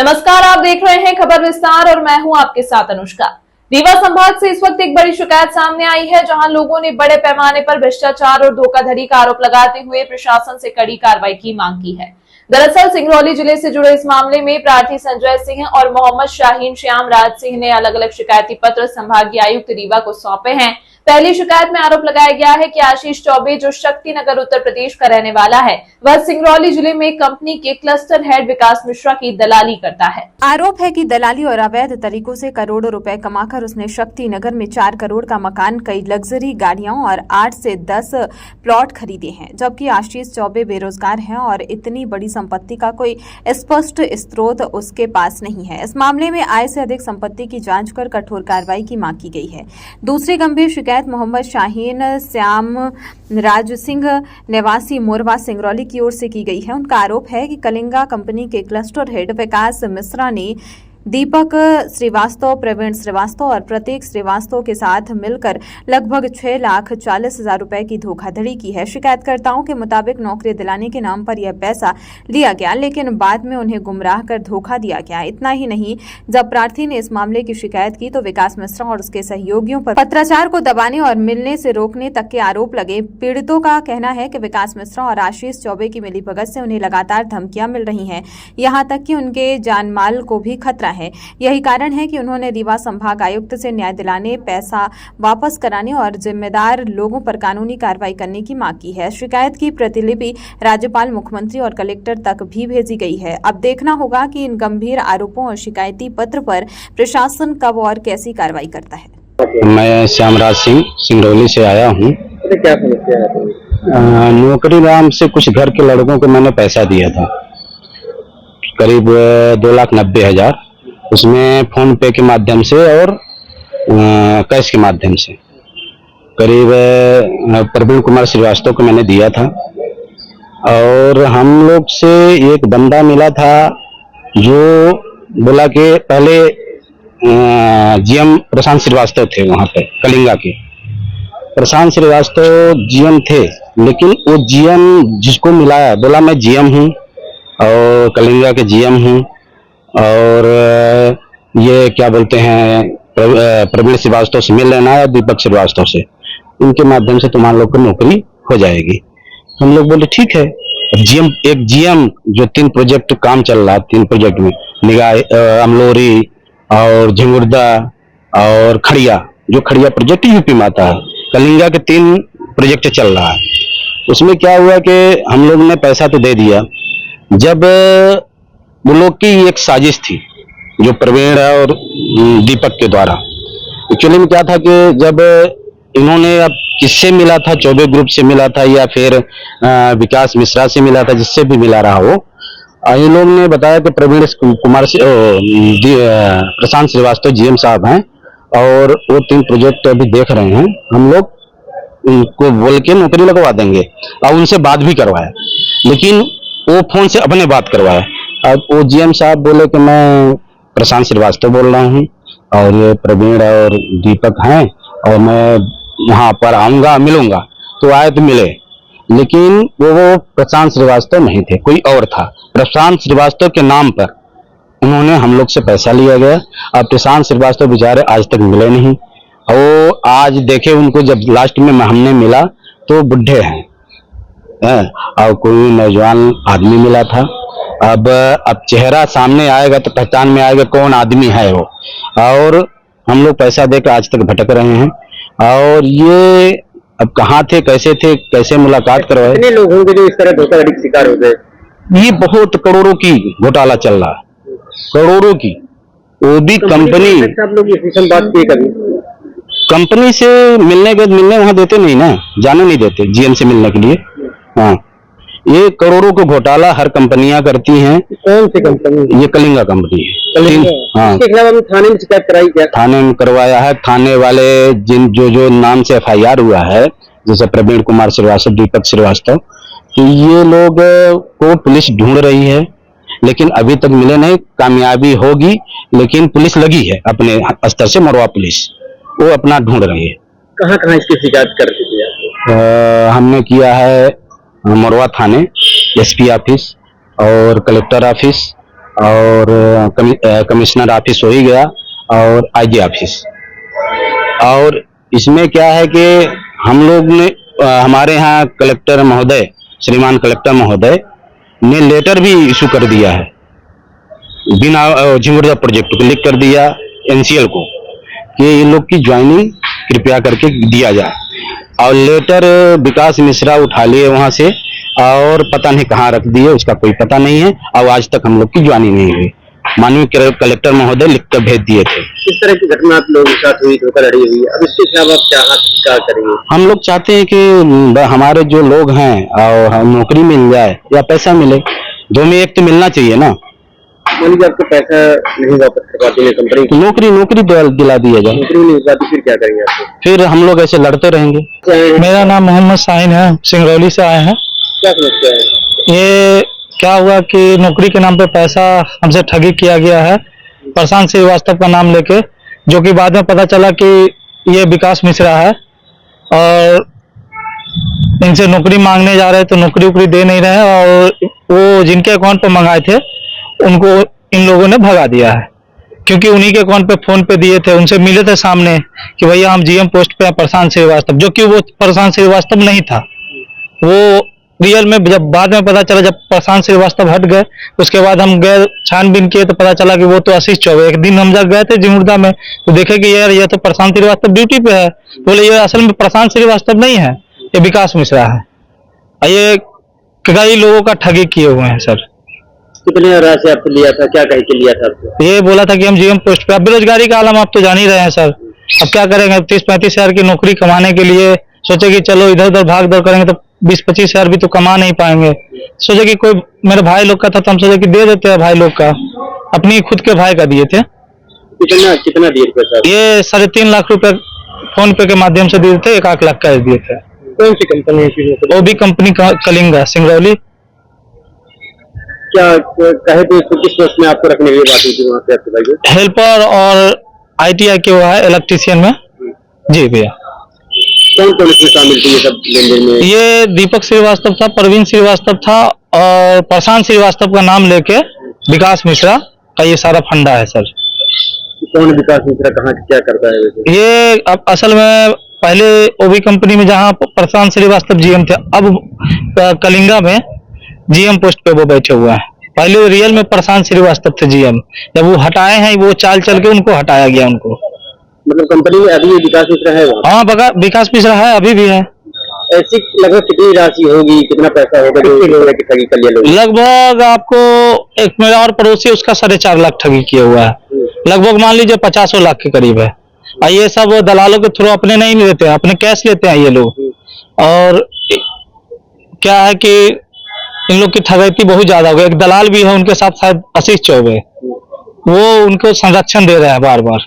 नमस्कार, आप देख रहे हैं खबर विस्तार और मैं हूं आपके साथ अनुष्का। रीवा संभाग से इस वक्त एक बड़ी शिकायत सामने आई है, जहां लोगों ने बड़े पैमाने पर भ्रष्टाचार और धोखाधड़ी का आरोप लगाते हुए प्रशासन से कड़ी कार्रवाई की मांग की है। दरअसल सिंगरौली जिले से जुड़े इस मामले में प्रार्थी संजय सिंह और मोहम्मद शाहीन श्याम राज सिंह ने अलग अलग शिकायती पत्र संभागीय आयुक्त रीवा को सौंपे हैं। पहली शिकायत में आरोप लगाया गया है कि आशीष चौबे, जो शक्ति नगर उत्तर प्रदेश का रहने वाला है, वह सिंगरौली जिले में कंपनी के क्लस्टर हेड विकास मिश्रा की दलाली करता है। आरोप है कि दलाली और अवैध तरीकों से करोड़ों रुपए कमाकर उसने शक्ति नगर में 4 करोड़ का मकान, कई लग्जरी गाड़ियां और 8 से 10 प्लॉट खरीदे हैं, जबकि आशीष चौबे बेरोजगार हैं और इतनी बड़ी संपत्ति का कोई स्पष्ट स्रोत उसके पास नहीं है। इस मामले में आय से अधिक संपत्ति की जांच कर कठोर कार्रवाई की मांग की गई है। दूसरी गंभीर शिकायत मोहम्मद शाहीन श्याम राज सिंह निवासी मोरवा सिंगरौली की ओर से की गई है। उनका आरोप है कि कलिंगा कंपनी के क्लस्टर हेड विकास मिश्रा ने दीपक श्रीवास्तव, प्रवीण श्रीवास्तव और प्रतीक श्रीवास्तव के साथ मिलकर लगभग 6,40,000 रुपए की धोखाधड़ी की है। शिकायतकर्ताओं के मुताबिक नौकरी दिलाने के नाम पर यह पैसा लिया गया, लेकिन बाद में उन्हें गुमराह कर धोखा दिया गया। इतना ही नहीं, जब प्रार्थी ने इस मामले की शिकायत की तो विकास मिश्रा और उसके सहयोगियों पर पत्राचार को दबाने और मिलने से रोकने तक के आरोप लगे। पीड़ितों का कहना है कि विकास मिश्रा और आशीष चौबे की मिलीभगत से उन्हें लगातार धमकियां मिल रही हैं, यहाँ तक कि उनके जान माल को भी खतरा है। यही कारण है कि उन्होंने रीवा संभाग आयुक्त से न्याय दिलाने, पैसा वापस कराने और जिम्मेदार लोगों पर कानूनी कार्रवाई करने की मांग की है। शिकायत की प्रतिलिपि राज्यपाल, मुख्यमंत्री और कलेक्टर तक भी भेजी गई है। अब देखना होगा कि इन गंभीर आरोपों और शिकायती पत्र पर प्रशासन कब और कैसी कार्रवाई करता है। मैं श्यामराज सिंह सिंगरौली से आया हूँ। क्या समस्या है? नौकरी नाम से कुछ घर के लड़कों को मैंने पैसा दिया था, करीब 2,90,000, उसमें फोन पे के माध्यम से और कैश के माध्यम से। करीब प्रवीण कुमार श्रीवास्तव को मैंने दिया था और हम लोग से एक बंदा मिला था जो बोला कि पहले जीएम प्रशांत श्रीवास्तव थे, वहां पे कलिंगा के प्रशांत श्रीवास्तव जीएम थे, लेकिन वो जीएम जिसको मिलाया बोला मैं जीएम हूँ और कलिंगा के जीएम हूँ और ये क्या बोलते हैं प्रवीण श्रीवास्तव से मिल लेना है, दीपक श्रीवास्तव से, उनके माध्यम से तुम्हारे लोग को नौकरी हो जाएगी। हम लोग बोले ठीक है। एक जीएम जो 3 प्रोजेक्ट काम चल रहा है, 3 प्रोजेक्ट में निगाह, अमलोरी और झिंगुर्दा और खड़िया, जो खड़िया प्रोजेक्ट यूपी में आता है, कलिंगा के 3 प्रोजेक्ट चल रहा है। उसमें क्या हुआ कि हम लोग ने पैसा तो दे दिया, जब वो लोग की एक साजिश थी जो प्रवीण और दीपक के द्वारा। एक्चुअली में क्या था कि जब इन्होंने, अब किससे मिला था, चौबे ग्रुप से मिला था या फिर विकास मिश्रा से मिला था, जिससे भी मिला रहा हो, इन लोग ने बताया कि प्रवीण कुमार से प्रशांत श्रीवास्तव जीएम साहब हैं और वो 3 प्रोजेक्ट अभी देख रहे हैं, हम लोग उनको बोल के नौकरी लगवा देंगे। और उनसे बात भी करवाया, लेकिन वो फोन से अपने बात करवाया। अब वो जीएम साहब बोले कि मैं प्रशांत श्रीवास्तव बोल रहा हूँ और ये प्रवीण और दीपक हैं और मैं वहां पर आऊंगा, मिलूंगा। तो आए तो मिले, लेकिन वो प्रशांत श्रीवास्तव नहीं थे, कोई और था। प्रशांत श्रीवास्तव के नाम पर उन्होंने हम लोग से पैसा लिया गया। अब प्रशांत श्रीवास्तव बेचारे आज तक मिले नहीं और आज देखे उनको, जब लास्ट में हमने मिला तो बुढ़े हैं और कोई नौजवान आदमी मिला था। अब चेहरा सामने आएगा तो पहचान में आएगा कौन आदमी है वो। और हम लोग पैसा देकर आज तक भटक रहे हैं और ये अब कहाँ थे, कैसे मुलाकात करवाए। कितने लोग होंगे जो इस तरह धोखाधड़ी का शिकार हो गए? ये बहुत करोड़ों की घोटाला चल रहा है, करोड़ों की। वो भी कंपनी, आप लोग ये बात किए कभी? कंपनी से मिलने वहां देते नहीं ना, जाने नहीं देते जीएम से मिलने के लिए। हाँ, ये करोड़ों को घोटाला हर कंपनियां करती हैं। कौन सी कंपनी? ये कलिंगा कंपनी है। हाँ, थाने में शिकायत कराई क्या? थाने में करवाया है। थाने वाले जो नाम से एफआईआर हुआ है, जैसे प्रवीण कुमार श्रीवास्तव, दीपक श्रीवास्तव, तो ये लोग को पुलिस ढूंढ रही है, लेकिन अभी तक मिले नहीं। कामयाबी होगी, लेकिन पुलिस लगी है अपने स्तर से, मरवा पुलिस वो अपना ढूंढ रही है। कहाँ इसकी शिकायत कर दी है? हमने किया है मरवा थाने, एसपी ऑफिस और कलेक्टर ऑफिस और कमिश्नर ऑफिस हो ही गया और आईजी ऑफिस। और इसमें क्या है कि हम लोग ने हमारे यहाँ कलेक्टर महोदय, श्रीमान कलेक्टर महोदय ने लेटर भी इशू कर दिया है, बिना झिंगुरदा प्रोजेक्ट को लिख कर दिया एनसीएल को कि इन लोग की ज्वाइनिंग कृपया करके दिया जाए। और लेटर विकास मिश्रा उठा लिए वहां से और पता नहीं कहाँ रख दिए, उसका कोई पता नहीं है। और आज तक हम लोग की ज्वाइनिंग नहीं हुई। माननीय कलेक्टर महोदय लिख कर भेज दिए थे। इस तरह की घटना आप लोगों के साथ हुई, धोखाधड़ी हुई, अब इसके खिलाफ आप क्या करेंगे? हम लोग चाहते हैं कि हमारे जो लोग हैं और नौकरी मिल जाए या पैसा मिले, दो में एक तो मिलना चाहिए ना। मान लीजिए आपको पैसा नहीं वापस करवाती है कंपनी, नौकरी दिला दिया जाए। नौकरी नहीं मिलती फिर क्या करेंगे आप? फिर हम लोग ऐसे लड़ते रहेंगे। मेरा नाम मोहम्मद शाहीन है, सिंगरौली से आए हैं। क्या समस्या है? ये क्या हुआ कि नौकरी के नाम पे पैसा हमसे ठगी किया गया है, प्रशांत श्रीवास्तव का नाम लेके, जो कि बाद में पता चला कि ये विकास मिश्रा है और इनसे नौकरी मांगने जा रहे तो नौकरी दे नहीं रहे और वो जिनके अकाउंट पे मंगाए थे उनको इन लोगों ने भगा दिया है, क्योंकि उन्हीं के अकाउंट पे फोन पे दिए थे। उनसे मिले थे सामने कि भैया हम जीएम पोस्ट पे हैं प्रशांत श्रीवास्तव, जो कि वो प्रशांत श्रीवास्तव नहीं था। वो रियल में जब बाद में पता चला, जब प्रशांत श्रीवास्तव हट गए उसके बाद हम गए छानबीन किए तो पता चला कि वो तो आशीष चौबे। एक दिन हम जब गए थे झिंगुरदा में तो देखे कि यार ये तो प्रशांत श्रीवास्तव ड्यूटी पे है। बोले ये असल में प्रशांत श्रीवास्तव नहीं है, ये विकास मिश्रा है। ये कई लोगों का ठगी किए हुए हैं सर। कितने राशि आपसे लिया था, क्या कह के लिया था आपसे? ये बोला था कि हम जीएम पोस्ट पे। अब बेरोजगारी का आलम आप तो जान ही रहे हैं सर, अब क्या करेंगे? 30-35 हजार की नौकरी कमाने के लिए सोचे कि चलो इधर उधर भाग दौड़ करेंगे तो 20-25 हजार भी तो कमा नहीं पाएंगे। सोचे कि कोई मेरे भाई लोग का था तो हम सोचे कि दे देते हैं भाई लोग का, अपनी खुद के भाई का दिए थे। कितना दिए पैसा? ये 3.5 लाख रुपए फोन पे के माध्यम से दिए थे, 1 लाख का दिए थे। कौन सी कंपनी है? वो भी कंपनी कलिंगा, सिंगरौली। क्या कहे तो इसको किस पोस्ट में आपको रखने की बात हुई थी वहाँ पे आपके भाई को? हेल्पर और ITI के वो है इलेक्ट्रीशियन में। जी भैया। कौन इसमें शामिल थी ये सब लेन-देन में? ये दीपक श्रीवास्तव था, प्रवीण श्रीवास्तव था और प्रशांत श्रीवास्तव का नाम लेके विकास मिश्रा का ये सारा फंडा है सर। कौन विकास मिश्रा, कहाँ क्या करता है वैसे? ये अब असल में पहले ओबी कंपनी में जहाँ प्रशांत श्रीवास्तव जीएम थे, अब कलिंगा में जीएम पोस्ट पे वो बैठे हुए हैं। पहले रियल में प्रशांत श्रीवास्तव थे जीएम, जब वो हटाए हैं वो चाल चल के उनको हटाया गया उनको। मतलब कंपनी में अभी विकास मिश्रा है वहाँ? हाँ विकास मिश्रा है, अभी भी है। ऐसी लगभग कितनी राशि होगी, कितना पैसा होगा जो ठगी कर लिया लोग? लगभग आपको एक मेरा और पड़ोसी उसका 4.5 लाख ठगी किया हुआ है। लगभग मान लीजिए 50 लाख के करीब है। और ये सब दलालों के थ्रू अपने नहीं लेते हैं, अपने कैश लेते हैं ये लोग। और क्या है कि इन लोग की ठगैती बहुत ज्यादा हो गई। एक दलाल भी है उनके साथ, शायद आशीष चौबे, वो उनको संरक्षण दे रहे हैं बार बार।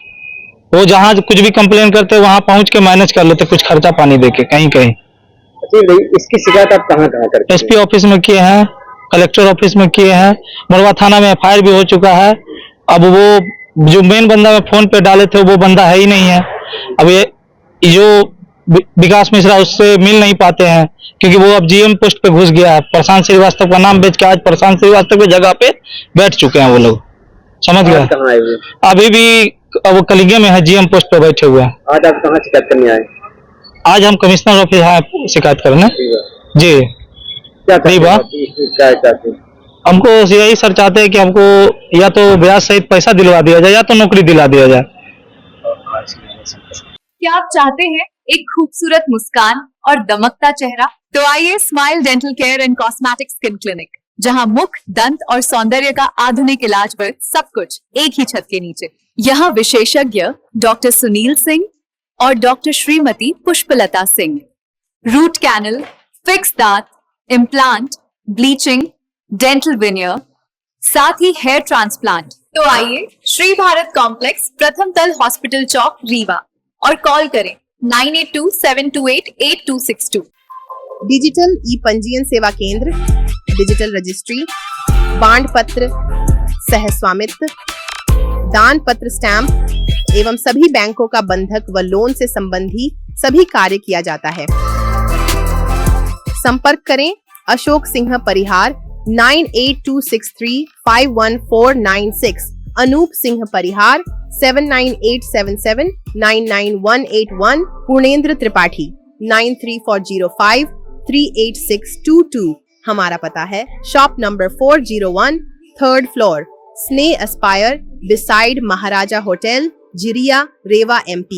वो जहाँ कुछ भी कंप्लेन करते हैं वहां पहुंच के मैनेज कर लेते, कुछ खर्चा पानी देके कहीं कहीं। इसकी शिकायत आप कहाँ करते हैं? SP ऑफिस में किए हैं, कलेक्टर ऑफिस में किए हैं, मोरवा थाना में FIR भी हो चुका है। अब वो जो मेन बंदा में फोन पे डाले थे वो बंदा है ही नहीं है। अब ये जो विकास मिश्रा उससे मिल नहीं पाते हैं क्योंकि वो अब जीएम पोस्ट पे घुस गया है। प्रशांत श्रीवास्तव का नाम बेच के आज प्रशांत श्रीवास्तव की जगह पे बैठ चुके हैं वो लोग, समझ गए? अभी भी वो कलिंगे में है, जीएम पोस्ट पे बैठे हुए हैं। आज आप कहाँ शिकायत करने आए? आज हम कमिश्नर ऑफिस आए शिकायत करने। जी क्या हमको यही सर चाहते हैं कि हमको या तो ब्याज सहित पैसा दिलवा दिया जाए या तो नौकरी दिला दिया जाए। क्या आप चाहते हैं एक खूबसूरत मुस्कान और दमकता चेहरा? तो आइए smile dental care and cosmetic skin clinic, जहां मुख, दंत और सौंदर्य का आधुनिक इलाज वर्ग सब कुछ एक ही छत के नीचे। यहाँ विशेषज्ञ डॉक्टर सुनील सिंह और doctor Shrimati Pushpalata Singh root canal, fix दांत, इम्प्लांट, ब्लीचिंग, डेंटल विनियर, साथ ही हेयर ट्रांसप्लांट। तो आइए श्री भारत कॉम्प्लेक्स, प्रथम तल, हॉस्पिटल चौक, रीवा, और कॉल करें 9827288262। डिजिटल ई पंजीयन सेवा केंद्र, डिजिटल रजिस्ट्री, बांड पत्र, सह स्वामित्व, दान पत्र, स्टैंप एवं सभी बैंकों का बंधक व लोन से संबंधी सभी कार्य किया जाता है। संपर्क करें अशोक सिंह परिहार, 9826351496, अनूप सिंह परिहार 7987799181, पूर्णेंद्र त्रिपाठी 9340538622। हमारा पता है शॉप नंबर 401, 3rd फ्लोर, स्ने aspire, beside Maharaja hotel, Jiriya, Rewa, MP।